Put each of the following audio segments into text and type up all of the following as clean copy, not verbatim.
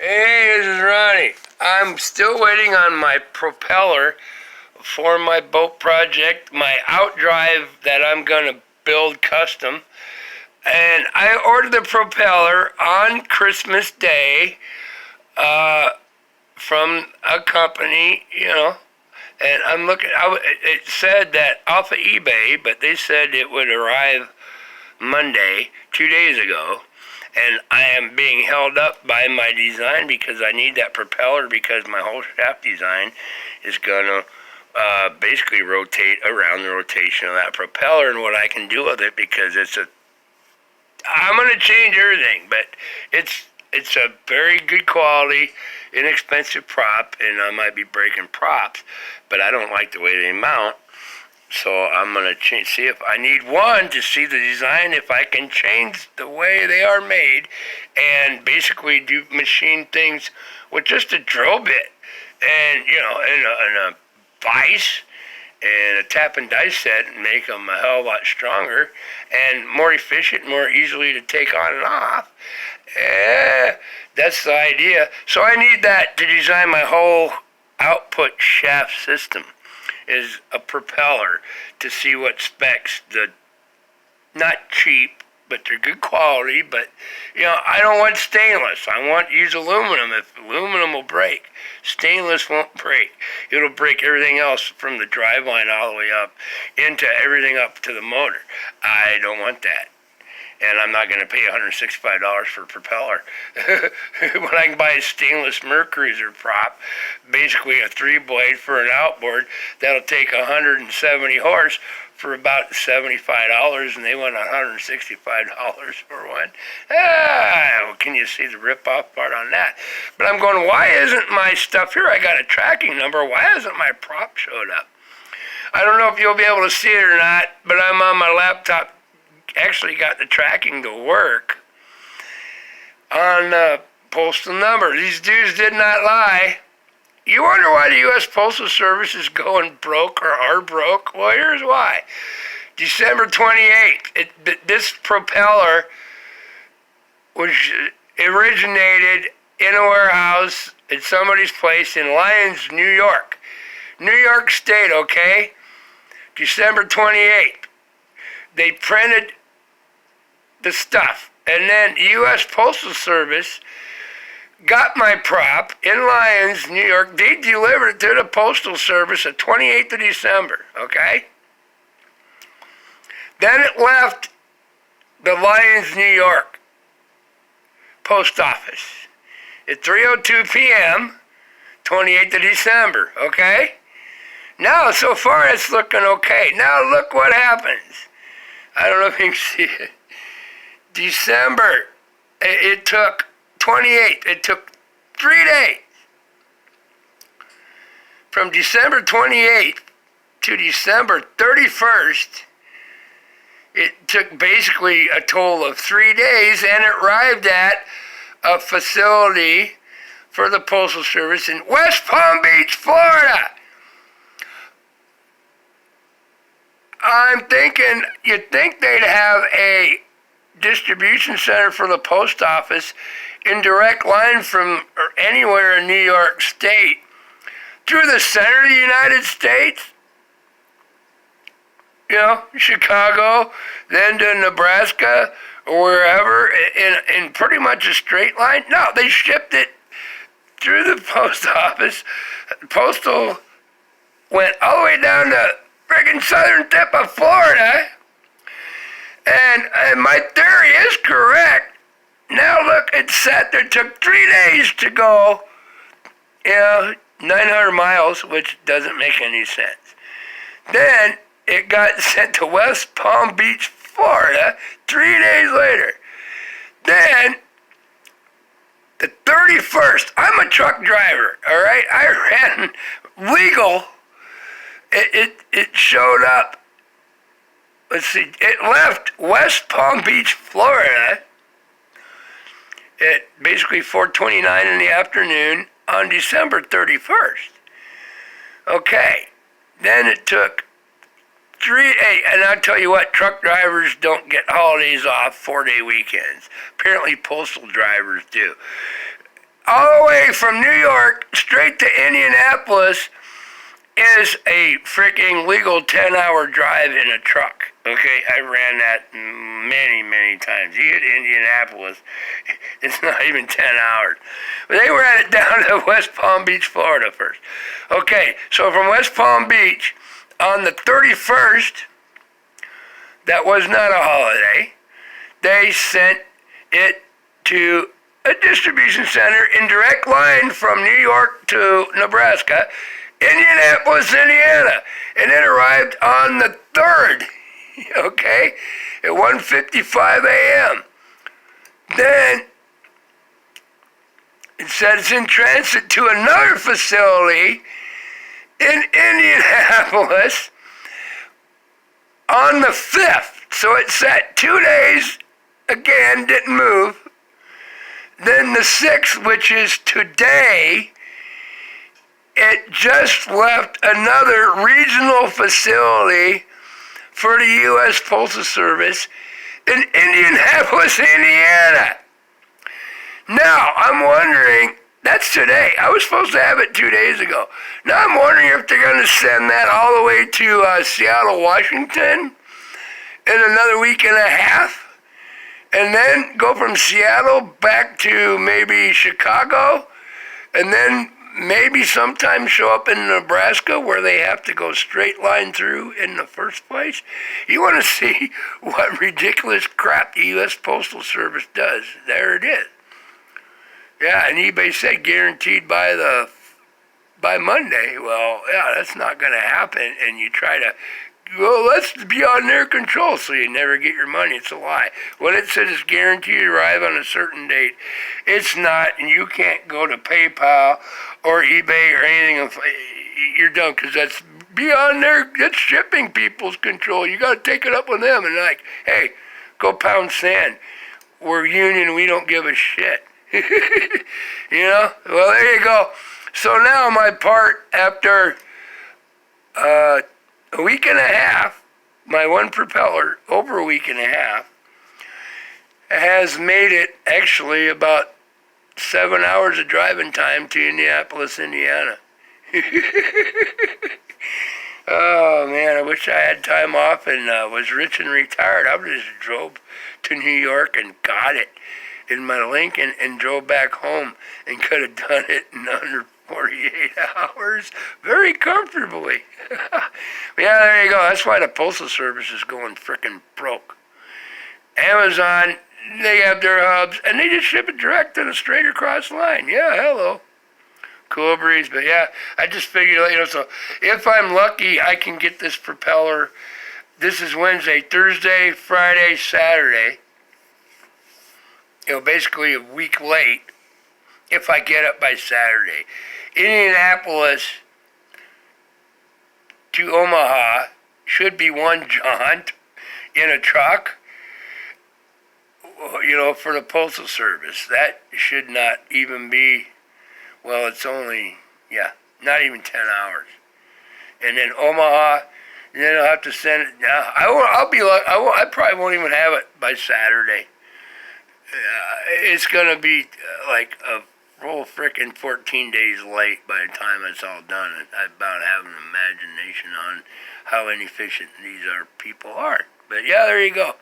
Hey, this is Ronnie. I'm still waiting on my propeller for my boat project, my outdrive that I'm going to build custom. And I ordered the propeller on Christmas Day from a company. And I'm looking, it said that off of eBay, but they said it would arrive Monday, 2 days ago. And I am being held up by my design because I need that propeller because my whole shaft design is going to basically rotate around the rotation of that propeller and what I can do with it because I'm going to change everything, but it's a very good quality, inexpensive prop, and I might be breaking props, but I don't like the way they mount. So I'm going to see if I need one to see the design, if I can change the way they are made and basically do machine things with just a drill bit and a vise and a tap and dice set and make them a hell of a lot stronger and more efficient, more easily to take on and off. That's the idea. So I need that to design my whole output shaft system. Is a propeller to see what specs, not cheap, but they're good quality, but I don't want stainless. I want to use aluminum. If aluminum will break, stainless won't break. It'll break everything else from the drive line all the way up into everything up to the motor. I don't want that. And I'm not going to pay $165 for a propeller when I can buy a stainless Mercruiser prop, basically a 3-blade for an outboard that'll take 170 horse for about $75, and they want $165 for one. Can you see the rip-off part on that? But I'm going, why isn't my stuff here? I got a tracking number. Why hasn't my prop showed up? I don't know if you'll be able to see it or not, but I'm on my laptop. Actually got the tracking to work on the postal number. These dudes did not lie. You wonder why the U.S. Postal Service is going broke or are broke? Well, here's why. December 28th, this propeller was originated in a warehouse at somebody's place in Lyons, New York. New York State, okay? December 28th. They printed the stuff. And then U.S. Postal Service got my prop in Lyons, New York. They delivered it to the Postal Service the 28th of December, okay? Then it left the Lyons, New York post office at 3:02 p.m., 28th of December, okay? Now, so far, it's looking okay. Now, look what happens. I don't know if you can see it. December, it took 28th. It took 3 days. From December 28th to December 31st, it took basically a total of 3 days, and it arrived at a facility for the Postal Service in West Palm Beach, Florida. I'm thinking, you'd think they'd have a distribution center for the post office in direct line from anywhere in New York State through the center of the United States. Chicago, then to Nebraska, or wherever, in pretty much a straight line. No, they shipped it through the post office. Postal went all the way down to friggin' southern tip of Florida, and my theory is correct. Now look, it sat there, took 3 days to go, 900 miles, which doesn't make any sense. Then it got sent to West Palm Beach, Florida, 3 days later. Then, the 31st, I'm a truck driver, all right? I ran legal. It showed up. Let's see. It left West Palm Beach, Florida at basically 4:29 in the afternoon on December 31st. Okay. Then it took 3 days, and I'll tell you what, truck drivers don't get holidays off, 4-day weekends. Apparently postal drivers do. all the way from New York straight to Indianapolis is a freaking legal 10-hour drive in a truck. Okay, I ran that many, many times. You get to Indianapolis, it's not even 10 hours. But they ran it down to West Palm Beach, Florida first. Okay, so from West Palm Beach, on the 31st, that was not a holiday, they sent it to a distribution center in direct line from New York to Nebraska, Indianapolis, Indiana, and it arrived on the 3rd, okay, at 1:55 a.m. Then it said it's in transit to another facility in Indianapolis on the 5th. So it sat 2 days, again, didn't move. Then the 6th, which is today, it just left another regional facility for the U.S. Postal Service in Indianapolis, Indiana. Now, I'm wondering, that's today. I was supposed to have it 2 days ago. Now I'm wondering if they're going to send that all the way to Seattle, Washington in another week and a half, and then go from Seattle back to maybe Chicago, and then maybe sometime show up in Nebraska where they have to go straight line through in the first place. You want to see what ridiculous crap the U.S. Postal Service does. There it is. Yeah, and eBay said guaranteed by Monday. Well, yeah, that's not going to happen. And you try to, well, let's be on their control so you never get your money. It's a lie. When it says it's guaranteed to arrive on a certain date, it's not, and you can't go to PayPal or eBay or anything. You're done, because that's beyond that's shipping people's control. You got to take it up with them and like, hey, go pound sand. We're union, we don't give a shit. You know? Well, there you go. So now my part, after a week and a half, my one propeller, over a week and a half, has made it actually about 7 hours of driving time to Indianapolis, Indiana. Oh, man, I wish I had time off and was rich and retired. I would have just drove to New York and got it in my Lincoln and drove back home and could have done it in under 48 hours very comfortably. Yeah, there you go. That's why the Postal Service is going frickin' broke. Amazon, they have their hubs, and they just ship it direct to the straight across line. Yeah, hello. Cool breeze, but yeah, I just figured, so if I'm lucky, I can get this propeller. This is Wednesday, Thursday, Friday, Saturday. Basically a week late if I get it by Saturday. Indianapolis to Omaha should be one jaunt in a truck, for the Postal Service. That should not even be, well, it's only, not even 10 hours. And then Omaha, and then I'll have to send it down. I probably won't even have it by Saturday. It's going to be like a whole frickin' 14 days late by the time it's all done. I about have an imagination on how inefficient these people are. But yeah, there you go.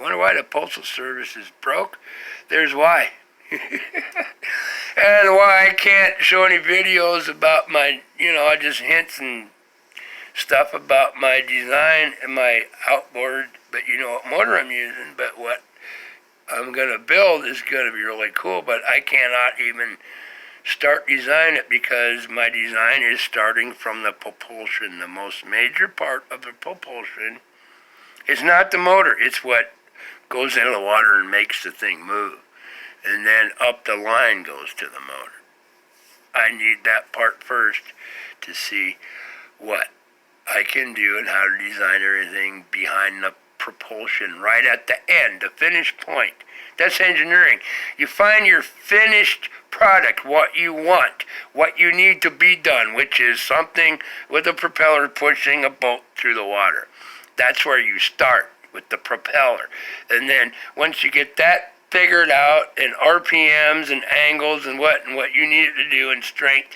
Wonder why the Postal Service is broke? There's why. And why I can't show any videos about my, just hints and stuff about my design and my outboard. But what motor I'm using, but what I'm going to build is going to be really cool, but I cannot even start design it because my design is starting from the propulsion. The most major part of the propulsion is not the motor. It's what goes into the water and makes the thing move. And then up the line goes to the motor. I need that part first to see what I can do and how to design everything behind the propulsion right at the end, the finished point. That's engineering. You find your finished product, what you want, what you need to be done, which is something with a propeller pushing a boat through the water. That's where you start, with the propeller. And then once you get that figured out and RPMs and angles and what you need it to do and strength.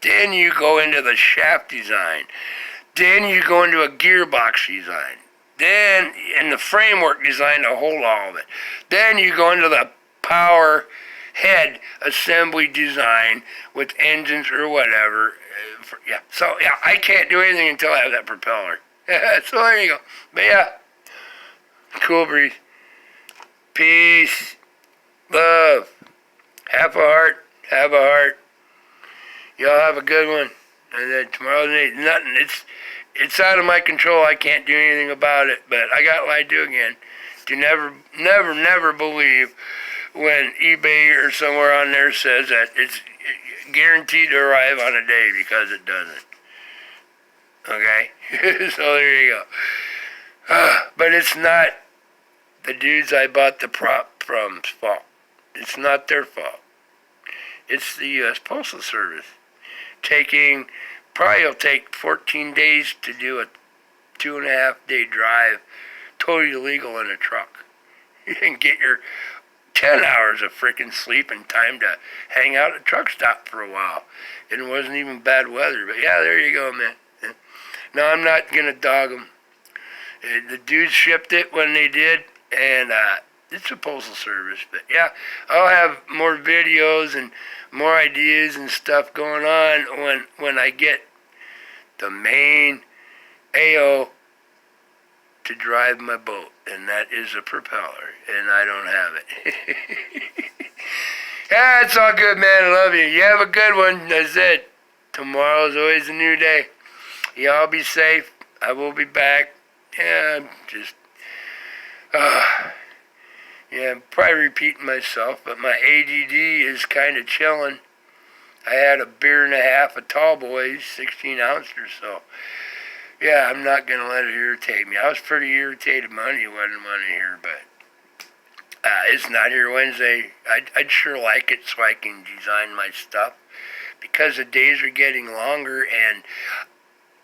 Then you go into the shaft design. Then you go into a gearbox design. Then in the framework design to hold all of it. Then you go into the power head assembly design with engines or whatever. So I can't do anything until I have that propeller. So there you go. But yeah, cool breeze. Peace. Love. Have a heart. Have a heart. Y'all have a good one. And then tomorrow's nothing. It's out of my control. I can't do anything about it. But I got lied to again. You never believe when eBay or somewhere on there says that it's guaranteed to arrive on a day, because it doesn't. Okay? So there you go. But it's not the dudes I bought the prop from's fault. It's not their fault. It's the U.S. Postal Service. Probably will take 14 days to do a 2.5 day drive, totally illegal in a truck. You can get your 10 hours of freaking sleep and time to hang out at a truck stop for a while. It wasn't even bad weather, but yeah, there you go, man. No, I'm not going to dog them. The dudes shipped it when they did, and it's a postal service. But yeah, I'll have more videos and more ideas and stuff going on when I get the main AO to drive my boat, and that is a propeller, and I don't have it. Yeah, it's all good, man. I love you. You have a good one. That's it. Tomorrow's always a new day. Y'all be safe. I will be back. Yeah, I'm just, I'm probably repeating myself, but my ADD is kind of chilling. I had a beer and a half of Tall Boys, 16 ounce or so. Yeah, I'm not going to let it irritate me. I was pretty irritated Monday, wasn't want to hear, but it's not here Wednesday. I'd sure like it so I can design my stuff, because the days are getting longer, and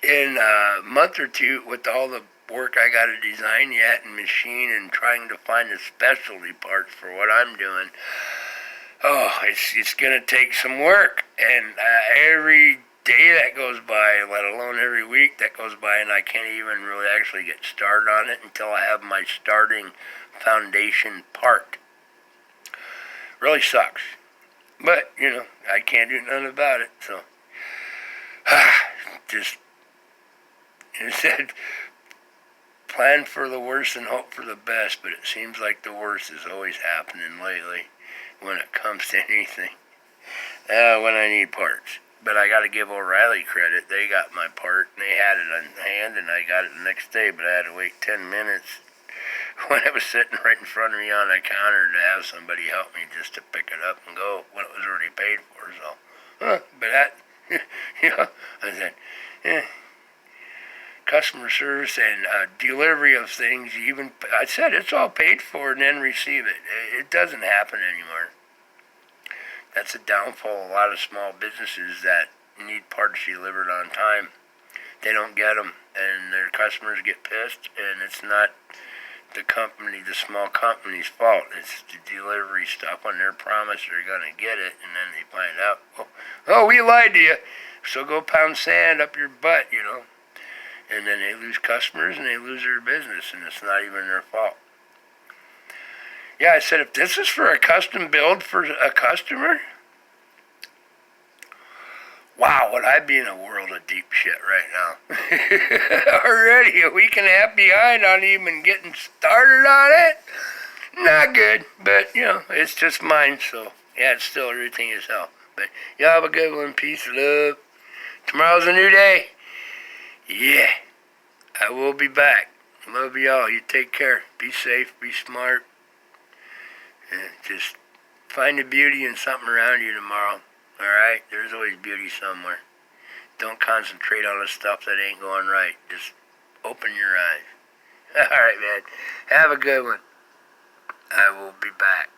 in a month or two, with all the work I got to design yet and machine and trying to find the specialty parts for what I'm doing, it's going to take some work. And every day that goes by, let alone every week that goes by, and I can't even really actually get started on it until I have my starting foundation part. Really sucks. But, I can't do nothing about it, so just instead plan for the worst and hope for the best, but it seems like the worst is always happening lately when it comes to anything. When I need parts. But I got to give O'Reilly credit. They got my part, and they had it on hand, and I got it the next day, but I had to wait 10 minutes when it was sitting right in front of me on the counter to have somebody help me just to pick it up and go when it was already paid for. So, but that, I said, customer service and delivery of things, I said it's all paid for and then receive it. It doesn't happen anymore. That's a downfall of a lot of small businesses that need parts delivered on time. They don't get them, and their customers get pissed, and it's not the small company's fault. It's the delivery stuff when they're promised they're going to get it, and then they find out, oh, we lied to you, so go pound sand up your butt, And then they lose customers, and they lose their business, and it's not even their fault. Yeah, I said, if this is for a custom build for a customer, wow, would I be in a world of deep shit right now. Already a week and a half behind on even getting started on it. Not good, but, it's just mine, so, yeah, it's still everything is hell. But y'all have a good one. Peace, love. Tomorrow's a new day. Yeah, I will be back. Love y'all. You take care. Be safe. Be smart. And just find the beauty in something around you tomorrow. Alright? There's always beauty somewhere. Don't concentrate on the stuff that ain't going right. Just open your eyes. Alright, man. Have a good one. I will be back.